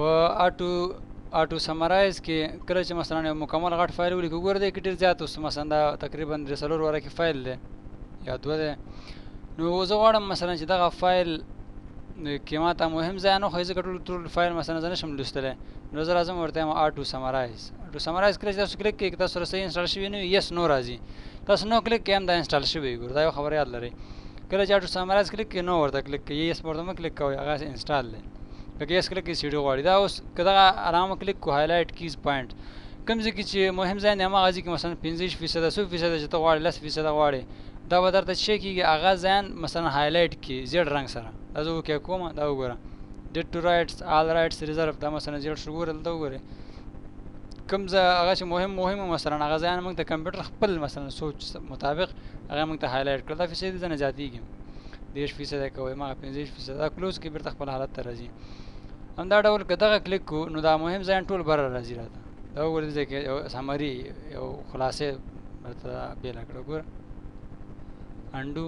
و اټو سمرایز کې کله چې مثلا یو مکمل غټ فایل ولیکو ګوره دی کې ډېر زیات اوس مثلا دا تقریبا 3 وره کې فایل دی یا 2 دی نو زه غواړم مثلا چې دغه فایل کې ما ته مهم ځای نه خو ځکه ټول فایل مثلا زه نشم لوستلی نو زه راځم ورته وایم اټو سمرایز کله چې تاسو کلیک کوئ که تاسو سره صحیح انسټال شوي نه وي یس نو راځي تاسو نو کلیک کوئ هم دا انسټال شوی ګوره دا یو خبره یاد لرئ کله چې اټو سمرایز کلیک کوئ نو ورته کلیک کوئ یس ورته مه کلیک کوئ هغه انسټال دی لکه یس کلیک کوئ سی ډي غواړي دا اوس که دغه ارامه کلیک کو هایلایټ کیز پوینټ کوم ځای کې چې مهم ځای دی هماغه ځای کې مثلا 50% 100% چې ته غواړې 10% غواړې دا به درته څه کېږي هغه ځایان مثلا هایلایټ کړي زیړ رنګ سره دا زه اوکې کوم دا وګوره ډیټ ټو رایټس آل رایټس ریزرف دا مثلا زیړ شو ګوره دلته وګورئ کوم ځای هغه چې مهم مثلا هغه ځایان موږ ته کمپیوټر خپل مثلا سوچ مطابق هغه موږ ته هایلایټ کړل دا فیصدي ځنه زیاتېږي 10% کوئ ما 50% دا کلوز کې بیرته خپل حالت ته راځي همدا ډول که دغه کلیک کو نو دا مهم ځایان ټول بره راځي راته دا وګورئ دلته کې یو سمري یو خلاصې درته بېله کړه ګوره انډو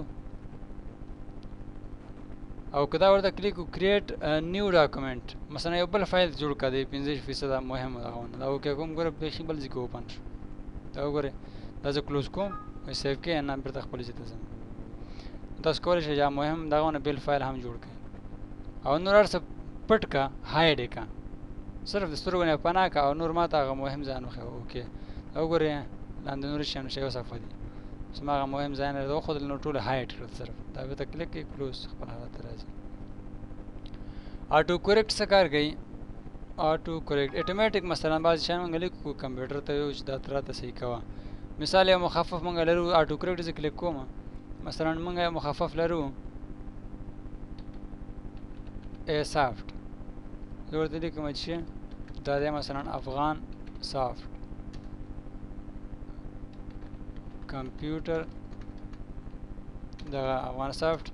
او که دا ورته کلیک کو کریټ نیو ډاکومنټ مثلا یو بل فایل جوړ کړه دی 50% مهم دغه ونه دا اوکې کوم ګوره بیخي بل ځای کې اوپن شو دا وګورئ دا زه کلوز کوم سیف کړئ نه بیرته خپل ځای ته ځم تاسو کولی شئ یا مهم دغه ونه بل فایل هم جوړ کړئ او نور هر څه پټ کا هایډ یې کا صرف د سترګو نه پناه کا او نور ما ته هغه مهم ځایان وښیه اوکې دا وګورئ لاندې نور شیان شی یو صفحه دي چې ما هغه مهم ځایونه راته وښودل نو ټول هایډ کړل صرف دا بیرته کلیک کړئ کلوز خپل حالت ته راځي آټو کریکټ څه کار کوي آټو کریکټ اټومیټک مثلا بعضې شیان موږ لیکو کمپیوټر ته ویو چې دا ته راته صحیح کوه مثال یو مخفف موږ لرو آټو کریکټ زه کلیک کوم مثلا موږ یو مخفف لرو ای سافټ زه ورته لیکم چې دا دی مثلا افغان سافټ کمپیوټر دغه افغان سافټ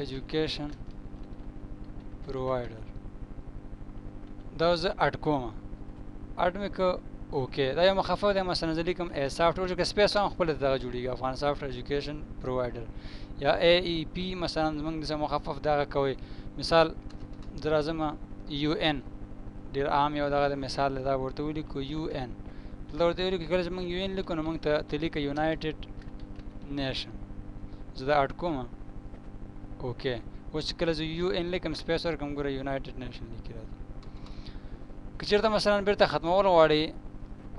ایجوکیشن پرووایډر دا زه اټ کوم اټ مې که اوکې دا یو مخفف دی مثلا زه لیکم ای سافټ ورته که سپیس هم خپله دغه جوړېږي افغان سافټ ایجوکیشن پرووایډر یا ای ای پی مثلا زموږ داسې مخفف دغه کوئ مثال زه راځم یو ان ډېر عام یو دغه د مثال دی دا ورته ولیکو یو ان دلته ورته ولیکو کله چې موږ یو ان لیکو نو موږ ته لیکه یونایټډ نیشن زه دا اټ کوم اوکې اوس چې کله زه یو ان لیکم سپیس ورکړم ګوره یونایټډ نیشن لیکي راځي که چېرته مثلا بیرته ختمول غواړئ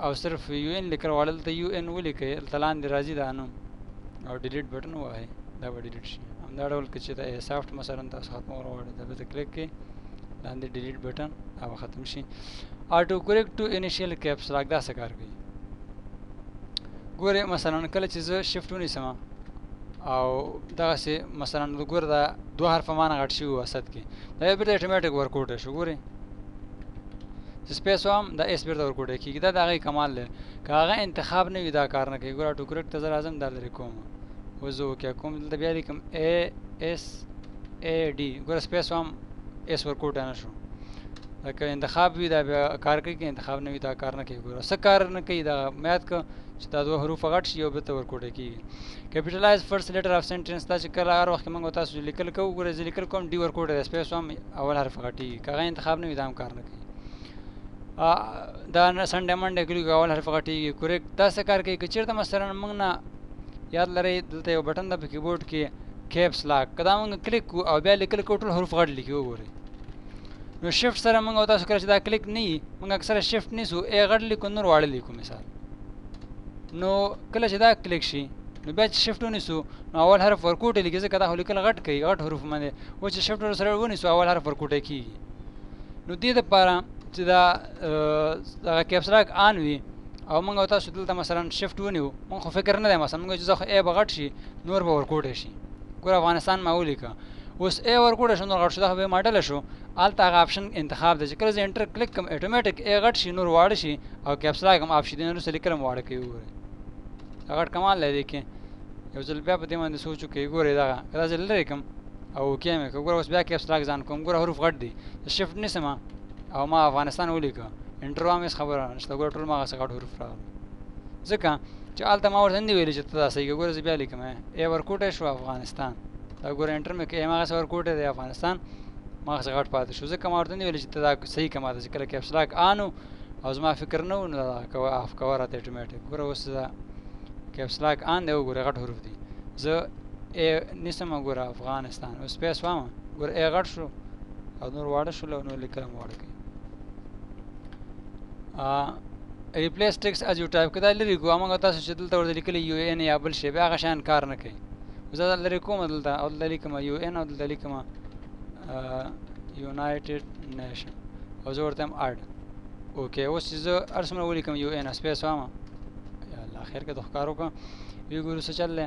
او صرف یو ان لیکل غواړئ دلته یو ان ولیکئ دلته لاندې راځي دا نوم او ډیلیټ بټن ووهئ دا به ډیلیټ شي همدا ډول که چېرته ای سافټ مثلا تاسو ختمول غواړئ دا بیرته کلیک کړئ لاندې ډیلیټ بټن او ختم شي آټو کریکټ ټو انیشیل کیپس لاک دا څه کار کوي ګورئ مثلا کله چې زه شفټ ونیسم او دغسې مثلا ګوره دا 2 حرفه مانه غټ شوي وسط کې دا یو بیرته اټومیټک ورکوټ شو ګورئ چې سپیس هم دا ایس بیرته ورکوټی کېږي دا د هغې کمال دی که هغه انتخاب نه وي دا کار نه کوي ګوره آټو کریکټ ته زه راځم دا لرې کوم اوس زه اوکې کوم دلته بیا لیکم ای ایس ای ډي ګوره سپیس هم ایس ورکوټی نه شو که انتخاب وي دا بیا کار کوي که انتخاب نه وي دا کار نه کوي ګوره څه کار نه کوي دا میاد که چې دا 2 حروف غټ شي یو بیرته ورکوټی کېږي کیپیټلایز فرست لیټر اف سنټنس دا چې کله هر وخت کې موږ تاسو لیکل کوو ګوره زه لیکل کوم ډي ورکوټی دی سپیس هم اول حرف غټېږي که هغه انتخاب نه وي دا هم کار نه کوي دا سنډه منډه کلیک اول حرف غټېږي کریکټ دا څه کار کوي که چېرته مثلا موږ نه یاد لرئ دلته یو بټن ده په کیبورډ کې کیپس لاک که دا موږ کلیک کوو او بیا لیکل کوو ټول حروف غټ لیکي وګورئ نو شفټ سره موږ او تاسو کله چې دا کلیک نه وي موږ اکثره شفټ نیسو ای غټ لیکو نور واړه لیکو مثال نو کله چې دا کلیک شي نو بیا چې شفټ ونیسو نو اول حرف ورکوټی لیکي ځکه دا خو لیکل غټ کوي غټ حروف باندې اوس چې شفټ ورسره ونیسو اول حرف ورکوټی کېږي نو دې دپاره چې دا دغه کیپس لاک آن وي او موږ او تاسو دلته مثلا شفټ ونیو موږ خو فکر نه دی مثلا موږ چې زه خو ای به غټ شي نور به ورکوټی شي ګوره افغانستان ما ولیکه اوس ای ورکوټی شو نور غټ شو دا خو بیا ماډله شو هلته هغه آپشن انتخاب دی چې کله زه انټر کلیک کړم اټومیټک ای غټ شي نور واړه شي او کیپس لاک هم آف شي د نه وروسته لیکل هم واړه کوي وګورئ دا غټ کمال دی دې کې یو ځل بیا په دې باندې سوچ وکړئ ګورئ دغه که دا ځل لرې کړم او اوکې مې کړه ګوره اوس بیا کیپس لاک ځان کوم ګوره حروف غټ دي زه شفټ نیسم او ما افغانستان ولیکه انټر هم هېڅ خبره نشته ګوره ټول ما هغسې غټ حروف راغله ځکه چې هلته ما ورته نه دي ویلي چې ته دا صحیح کړه ګوره زه بیا لیکم ای ورکوټی شو افغانستان دا ګوره انټر مې کړه ای هماغسې ورکوټی دی افغانستان ما څه غټ پاتې شو ځکه ما ورته نه ویل چې ته دا صحیح که ماته چې کله کیپس لاک آن و او زما فکر نه و نو دا کوه آف کوه راته اټومیټک ګوره اوس دا کیپس لاک آن دی وګوره غټ حروف دي زه ای نیسم ګوره افغانستان اوس سپیس وامه ګوره ای غټ شو او نور واړه شول او نور لیکل هم واړه کوي ریپلیس ټیکسټ از یو ټایپ که دا لرې کړو هماغه تاسو چې دلته ورته لیکلی یو این یا بل شی بیا هغه شیان کار نه کوي زه دا لرې کوم دلته او دلته لیکم یو این او دلته لیکم یونایټډ نیشن او زه ورته یم اډ اوکې اوس چې زه هر څومره ولیکم یو این سپیس وامه یا الله خیر که ته ښکار وکړه وی ګورو څه چل دی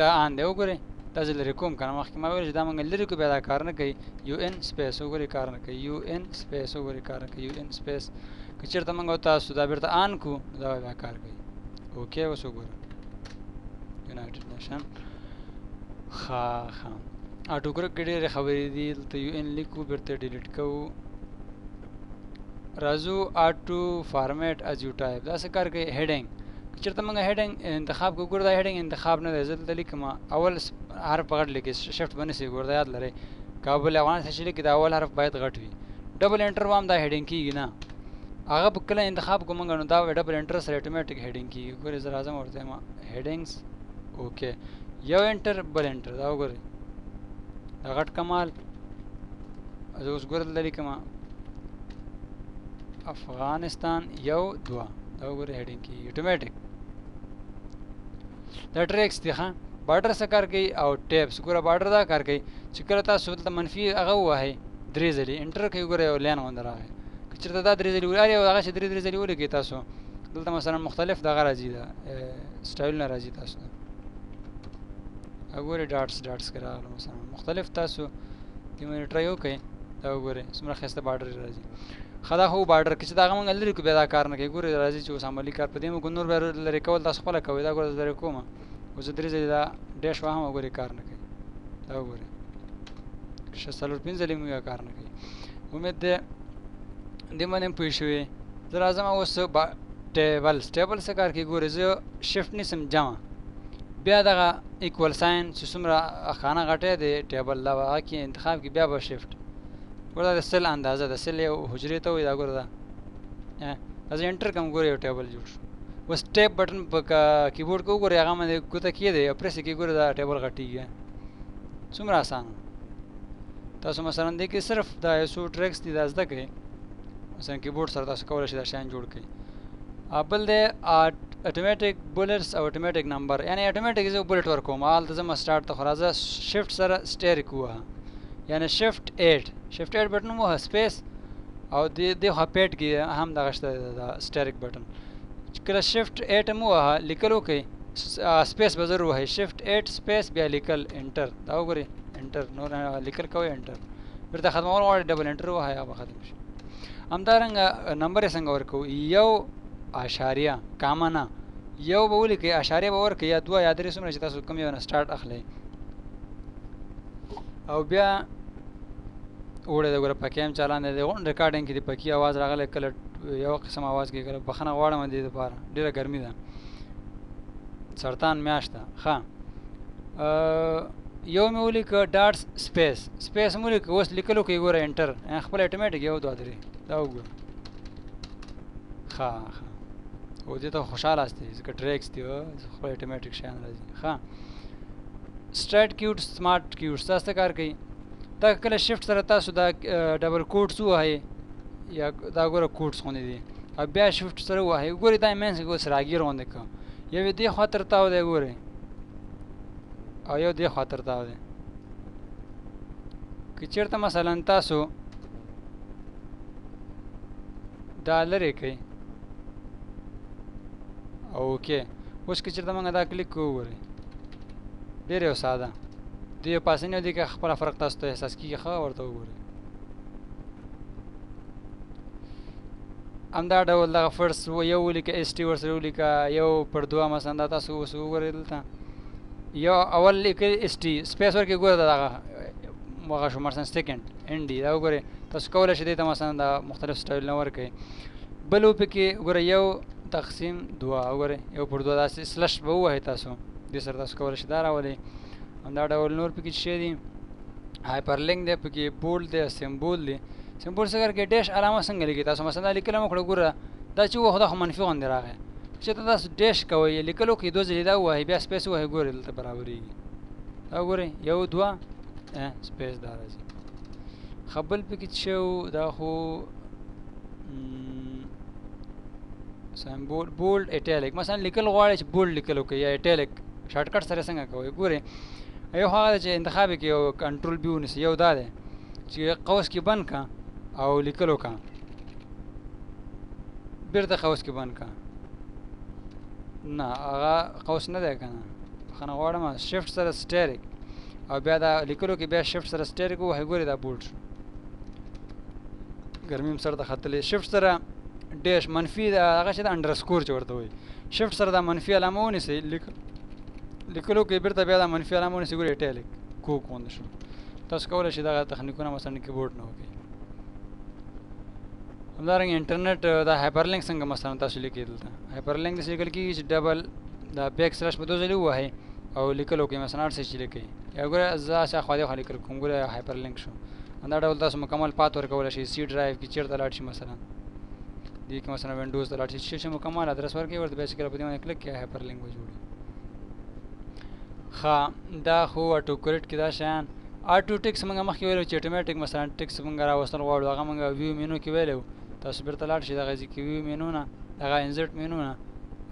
دا آن دی وګورئ دا زه لرې کوم که نه مخکې ما ویل چې دا موږ لرې کړو بیا دا کار نه کوي یو این سپیس وګورئ کار نه کوي یو این سپیس وګورئ کار نه کوي یو این سپیس که چېرته موږ او تاسو دا بیرته آن کړو دا بیا کار کوي اوکې اوس وګوره یونایټډ نیشن ښه ښه اټوګرک کې ډېرې خبرې دي دلته یو این لیکو بیرته ډیلیټ کوو راځو آټو فارمیټ از یو ټایپ دا څه کار کوي هیډینګ که چېرته موږ هیډینګ انتخاب کړو ګوره دا هیډینګ انتخاب نه دی زه دلته لیکم اول حرف په غټ لیکي شفټ به نه سي ګوره دا یاد لرئ کابل افغانستان چې لیکي دا اول حرف باید غټ وي ډبل انټر وام دا هیډینګ کېږي نه هغه په کله انتخاب کوم موږ نو دا ډبل انټر سره اټومیټک هیډینګ کېږي ګورئ زه راځم ورته یم هیډینګس اوکې یو انټر بل انټر دا وګورئ دا غټ کمال زه اوس ګوره دلته لیکم افغانستان یو دوه دا وګورئ هیډینګ کېږي اټومیټک دا ټریکس دي ښه بارډر څه کار کوي او ټیپس ګوره بارډر دا کار کوي چې کله تاسو دلته منفي هغه ووهئ درې ځلې انټر کوي ګوره یو لین غوندې راغی که چېرته دا درې ځلې هر یو هغه چې درې ځلې ولیکئ تاسو دلته مثلا مختلف دغه راځي دا سټایلونه راځي تاسو ته وګورئ ډاټس کې راغله مثلا مختلف تاسو دې باندې ټرای وکړئ دا وګورئ څومره ښایسته بارډر راځي ښه دا خو بارډر کې چې دا هغه موږ لرې کړو بیا دا کار نه کوي ګورئ راځي چې اوس عملي کار په دې موږ نور بیا لرې کول تاسو خپله کوئ دا ګوره زه لرې کوم اوس زه درې ځلې دا ډیش واهم وګورئ کار نه کوي دا وګورئ څلور پنځه ځلې موږ کار نه کوي امید دی دې باندې هم پوه شوې زه راځم اوس ټیبل څه کار کوي ګورئ زه شفټ نیسم جمع بیا دغه ایکول ساین چې څومره خانه غټی دی ټیبل دا به هغه کې انتخاب کې بیا به شفټ ګوره دا د سل اندازه ده سل یو حجرې ته وایي دا ګوره دا دا زه انټر کوم ګوره یو ټیبل جوړ شو اوس ټیپ بټن په کیبورډ کې وګورئ هغه باندې ګوته کېدی یا پرېس کې ګوره دا ټیبل غټېږي څومره اسانه تاسو مثلا دې کې صرف دا یو څو ټریکس دي دا زده کړئ مثلا کیبورډ سره تاسو کولی شئ دا شیان جوړ کړئ بل دی اټومیټک بولټس او اټومیټک نمبر یعنی اټومیټک زه بولټ ورکوم هلته زما سټارټ ته خو راځه شفټ سره سټیرک ووهه یعنی شفټ 8 بټن ووهه سپیس او دې خوا پیټ کې هم دغه شته دا سټیرک بټن کله شفټ 8 هم ووهه لیکل وکړئ سپیس به ضرور ووهئ شفټ 8 سپیس بیا لیکل انټر دا وګورئ انټر نور لیکل کوئ انټر بیرته ختمول غواړئ ډبل انټر ووهئ هغه به ختم شي همدارنګه نمبر یې څنګه ورکوو یو اشاریه کامه نه یو به ولیکئ اشاریه به ورکئ یا دوه یا درې څومره چې تاسو کوم یو نه سټارټ اخلئ او بیا وړی د ګوره پکې هم چالان دی غونډ ریکارډینګ کې د پکې اواز راغلی کله یو قسم اواز کې کله بخښنه غواړم دې دپاره ډېره ګرمي ده سرطان میاشت ده ښه یو مې ولیکه ډاټ سپیس مې ولیکه اوس لیکلو کې ګوره انټر خپل اټومیټک یو دوه درې دا وګوره ښه او دې ته خوشحاله هستئ ځکه ټریکس دي خپل اټومیټک شیان راځي ښه سټریټ کیوټ سمارټ کیوټ دا څه کار کوي دا کله شفټ سره تاسو دا ډبل کوټس ووهئ یا دا ګوره کوټس غوندې دي او بیا شفټ سره ووهئ ګورئ دا منځ کې اوس راګیر غوندې کړه یو یې دې خوا تر تاو دی ګورئ او یو دې خوا تر تاو دی که چېرته مثلا تاسو دا لرې کړئ اوکې اوس که چېرته موږ دا کلیک کوو وګورئ ډېر یو ساده دې یو پاسنی دی که خپله فرق تاسو ته احساس کېږي ښه ورته وګورئ همدا ډول دغه فرس یو ولیکه ایس ټي ورسره ولیکه یو پر دوه مثلا دا تاسو اوس وګورئ دلته یو اول لیکئ ایس ټي سپیس ورکړئ ګوره دغه هغه شو مثلا سیکنډ ان ډي دا وګورئ تاسو کولی شئ دې ته مثلا دا مختلف سټایلونه ورکړئ بل وپکې ګوره یو تقسیم دوه وګورئ یو پر دوه داسې سلش به ووهئ تاسو دې سره تاسو کولی شئ دا راولئ همدا ډول نور پکې څه شی دي هایپرلینک دی پکې بولډ دی سمبول دی سمبول څنګه کې ډیش علامه څنګه لیکي تاسو مثلا لیکل مو کړو ګوره دا چې وو خو منفي غوندې راغی چې تاسو ډیش کوئ لیکلو کې دوه ځلې دا وایي بیا سپیس وایي ګورئ دلته برابرېږي دا ګورئ یو دوه سپیس دا راځي خبل پکې چې دا خو سمبول بولډ ایټالیک مثلا لیکل غواړئ چې بولډ لیکل وکړئ یا ایټالیک شارټ کټ سره څنګه کوئ ګورئ یو هغه چې انتخاب کې یو کنټرول بي ونیسئ یو دا دی چې قوس کې بند کا او لیکل وکړه بیرته قوس کې بند کا نه هغه قوس نه دی که نه بخښنه غواړم شفټ سره سټیرک او بیا دا لیکلو کې بیا شفټ سره سټیرک ووهئ ګورئ دا بولډ شو ګرمي هم سر ته ختلی شفټ سره ډیش منفي هغه چې د انډرسکور چې ورته وایي شفټ سره دا منفي علامه ونیسئ لیکلو کې بیرته بیا دا منفي علامه ونیسئ ګورئ ایټالیک کوک غوندې شو تاسو کولی شئ دغه تخنیکونه مثلا کیبورډ نه وکړئ همدارنګه انټرنیټ دا هایپرلینک څنګه مثلا تاسو لیکئ دلته هایپرلینک داسې لیکل کېږي چې ډبل دا بیک سلیش په دوه ځلې ووهئ او لیکل وکړئ مثلا هر څه چې لیکئ یا ګوره زه شاخوا دېخوا لیکل کوم ګوره هایپرلینک شو همدا ډول تاسو مکمل پات ورکولی شئ سی ډرایو کې چېرته لاړ شي مثلا دې کې مثلا وینډوز ته لاړ شي چې مکمل ادرس ورکړئ ورته بیا چې کله په دې باندې کلک کړئ هایپرلینک به جوړي ښه دا خو اټو کریکټ کې دا شیان اټو ټیکس موږ مخکې ویلو چې اټومیټک مثلا ټیکس موږ راوستل غواړو هغه موږ ویو مینو کې ویلو تاسو بیرته لاړ شئ دغه ځای کې ویو مینو نه هغه انزرټ مینو نه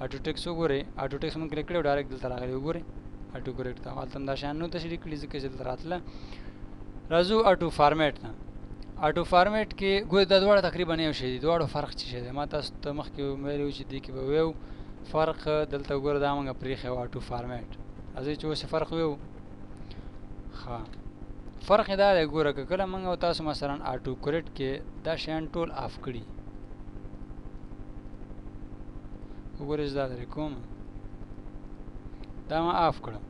اټو ټیکس وګورئ اټو ټیکس موږ کلیک کړی او ډایرکټ دلته راغلی وګورئ اټو کریکټ ته هلته هم دا شیان نو تشریح کړي ځکه چې دلته راتله راځو اټو فارمیټ نه اټو فارمیټ کې ګورئ دا دواړه تقریبا یو شی دي دواړو فرق څه شی دی ما تاسو ته مخکې ویلي وو چې دې کې به ویو فرق دلته وګوره دا موږ پرېښی و اټو فارمیټ راځئ چې اوس فرق ویو ښه فرق یې دا دی ګوره که کله موږ او تاسو مثلا اټو کریکټ کې دا شیان ټول آف کړي وګورئ زه دا درې کوم دا ما آف کړم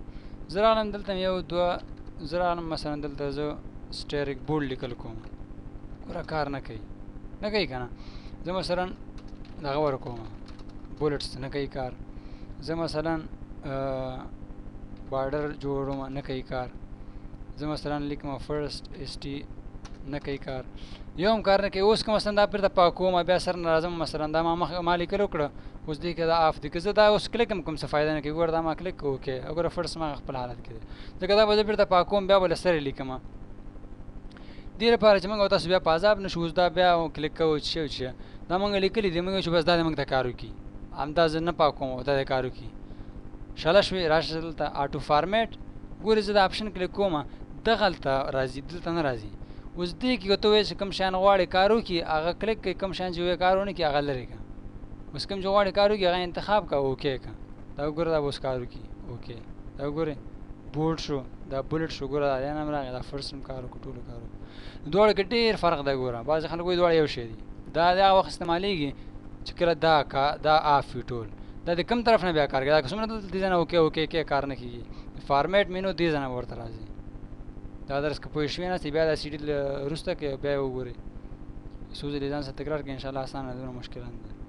زه راغلم دلته یو دوه زه راغلم مثلا دلته زه سټیرک بولډ لیکل کوم ګوره کار نه کوي نه کوي که نه زه مثلا دغه ورکوم بولټس نه کوي کار زه مثلا بارډر جوړوم نه کوي کار زه مثلا لیکم فرست اس ټي نه کوي کار یو هم کار نه کوي اوس که مثلا دا پرته پاکوم بیا سر نه راځم مثلا دا ما لیکل وکړه اوس دې کې دا آف دي که زه دا اوس کلیک هم کوم څه فایده نه کوي ګوره دا ما کلیک وکړې او ګوره فرست ما خپل حالت کې دی ځکه دا به زه بیرته پاکوم بیا به له سره لیکم دې لپاره چې موږ او تاسو بیا په عذاب نه شو اوس دا بیا کلیک کوو چې شی دا موږ لیکلي دي موږ چې بس دا دې موږ ته کار وکړي همدا زه نه پاکوم او دا دې کار وکړي شله شوې راشه دلته اټو فارمیټ ګورې زه دا اپشن کلیک کوم دغلته راځي دلته نه راځي اوس دې کې که ته وایې چې کوم شیان غواړې کار وکړي هغه کلیک کوي کوم شیان چې وایې کار ونه کړي هغه لرې کړه اوس کوم چې غواړې کار وکړي هغه انتخاب کړه اوکې کړه دا وګوره دا به اوس کار وکړي اوکې دا وګورئ بولډ شو دا بولټ شو ګوره دا هم راغی دا فرست هم کار وکړو ټولو کار وکړو دواړو کې ډېر فرق دی ګوره بعضې خلک وایي دواړه یو شی دي دا د هغه وخت استعمالېږي چې کله دا آف وي ټول دا د کوم طرف نه بیا کار کوي دا که څومره دلته دې ځای نه اوکې اوکې کې کار نه کېږي فارمیټ مینو دې ځای نه ورته راځي دا درس که پوه شوې ناستې بیا دا سی ډي وروسته کې بیا یې وګورئ څو ځلې ځان سره تکرار کړئ انشاءالله اسانه دونه مشکل نه ده